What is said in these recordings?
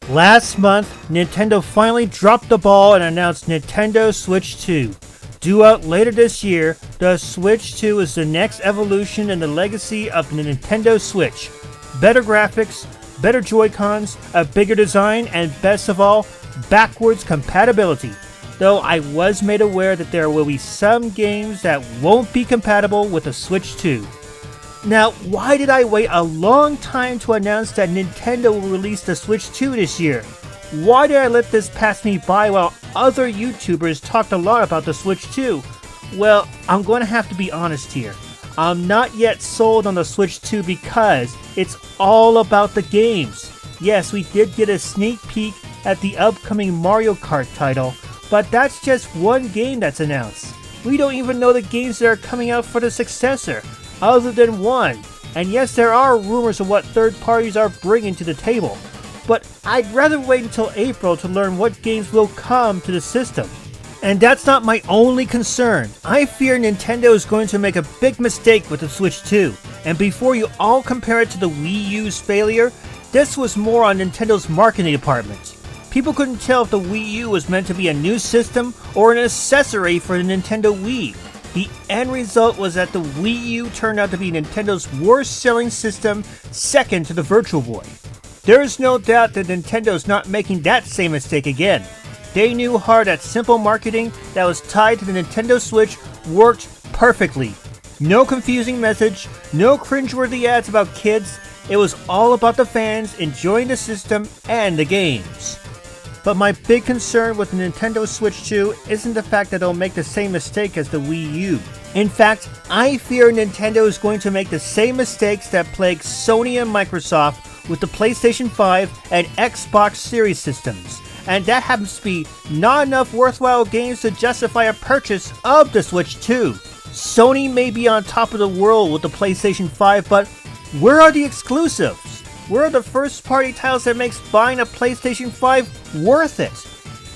Last month, Nintendo finally dropped the ball and announced Nintendo Switch 2. Due out later this year, the Switch 2 is the next evolution in the legacy of the Nintendo Switch. Better graphics, better Joy-Cons, a bigger design, and best of all, backwards compatibility. Though I was made aware that there will be some games that won't be compatible with the Switch 2. Now, why did I wait a long time to announce that Nintendo will release the Switch 2 this year? Why did I let this pass me by while other YouTubers talked a lot about the Switch 2? Well, I'm going to have to be honest here. I'm not yet sold on the Switch 2 because it's all about the games. Yes, we did get a sneak peek at the upcoming Mario Kart title, but that's just one game that's announced. We don't even know the games that are coming out for the successor, other than one. And yes, there are rumors of what third parties are bringing to the table, but I'd rather wait until April to learn what games will come to the system. And that's not my only concern. I fear Nintendo is going to make a big mistake with the Switch 2. And before you all compare it to the Wii U's failure, this was more on Nintendo's marketing department. People couldn't tell if the Wii U was meant to be a new system or an accessory for the Nintendo Wii. The end result was that the Wii U turned out to be Nintendo's worst-selling system, second to the Virtual Boy. There is no doubt that Nintendo is not making that same mistake again. They knew hard that simple marketing that was tied to the Nintendo Switch worked perfectly. No confusing message, no cringeworthy ads about kids. It was all about the fans enjoying the system and the games. But my big concern with the Nintendo Switch 2 isn't the fact that it'll make the same mistake as the Wii U. In fact, I fear Nintendo is going to make the same mistakes that plagued Sony and Microsoft with the PlayStation 5 and Xbox Series systems. And that happens to be not enough worthwhile games to justify a purchase of the Switch 2. Sony may be on top of the world with the PlayStation 5, but where are the exclusives? Where are the first-party titles that makes buying a PlayStation 5 worth it?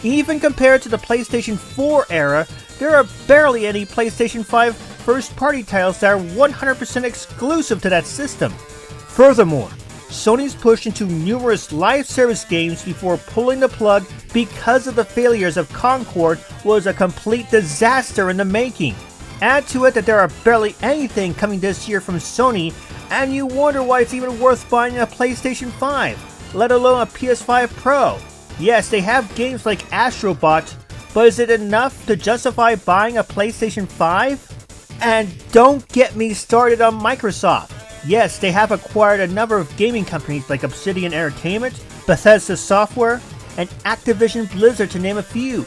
Even compared to the PlayStation 4 era, there are barely any PlayStation 5 first-party titles that are 100% exclusive to that system. Furthermore, Sony's pushed into numerous live service games before pulling the plug because of the failures of Concord was a complete disaster in the making. Add to it that there are barely anything coming this year from Sony, and you wonder why it's even worth buying a PlayStation 5, let alone a PS5 Pro. Yes, they have games like Astro Bot, but is it enough to justify buying a PlayStation 5? And don't get me started on Microsoft. Yes, they have acquired a number of gaming companies like Obsidian Entertainment, Bethesda Software, and Activision Blizzard to name a few.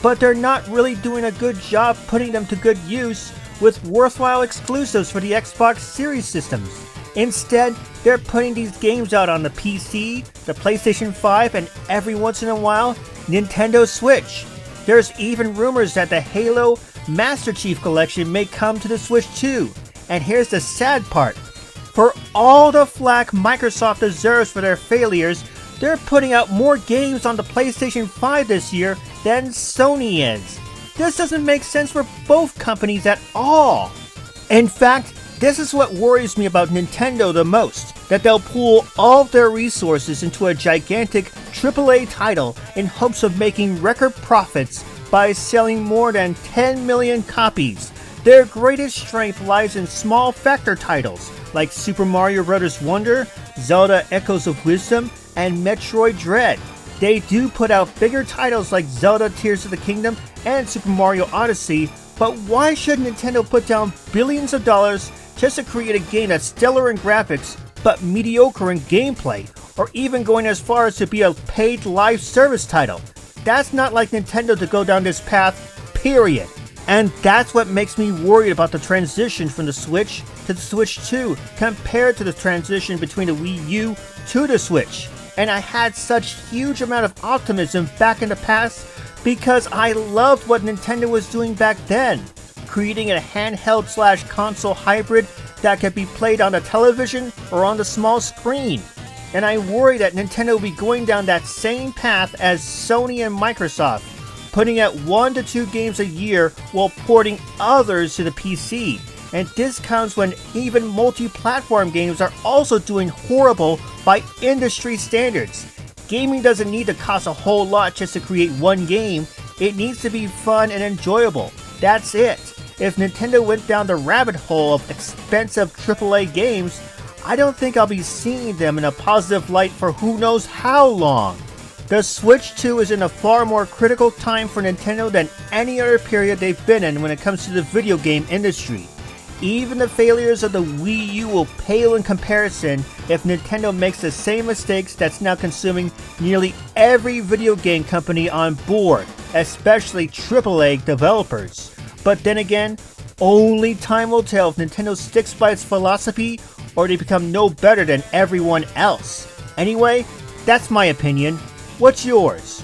But they're not really doing a good job putting them to good use with worthwhile exclusives for the Xbox Series systems. Instead, they're putting these games out on the PC, the PlayStation 5, and every once in a while, Nintendo Switch. There's even rumors that the Halo Master Chief Collection may come to the Switch too. And here's the sad part. For all the flack Microsoft deserves for their failures, they're putting out more games on the PlayStation 5 this year than Sony is. This doesn't make sense for both companies at all. In fact, this is what worries me about Nintendo the most, that they'll pool all their resources into a gigantic AAA title in hopes of making record profits by selling more than 10 million copies. Their greatest strength lies in small factor titles like Super Mario Bros. Wonder, Zelda Echoes of Wisdom, and Metroid Dread. They do put out bigger titles like Zelda Tears of the Kingdom and Super Mario Odyssey, but why should Nintendo put down billions of dollars just to create a game that's stellar in graphics but mediocre in gameplay, or even going as far as to be a paid live service title? That's not like Nintendo to go down this path, period. And that's what makes me worried about the transition from the Switch to the Switch 2 compared to the transition between the Wii U to the Switch. And I had such huge amount of optimism back in the past because I loved what Nintendo was doing back then, creating a handheld/console hybrid that could be played on the television or on the small screen. And I worry that Nintendo will be going down that same path as Sony and Microsoft, putting out 1 to 2 games a year while porting others to the PC. And this comes when even multi-platform games are also doing horrible by industry standards. Gaming doesn't need to cost a whole lot just to create one game. It needs to be fun and enjoyable. That's it. If Nintendo went down the rabbit hole of expensive AAA games, I don't think I'll be seeing them in a positive light for who knows how long. The Switch 2 is in a far more critical time for Nintendo than any other period they've been in when it comes to the video game industry. Even the failures of the Wii U will pale in comparison if Nintendo makes the same mistakes that's now consuming nearly every video game company on board, especially AAA developers. But then again, only time will tell if Nintendo sticks by its philosophy or they become no better than everyone else. Anyway, that's my opinion. What's yours?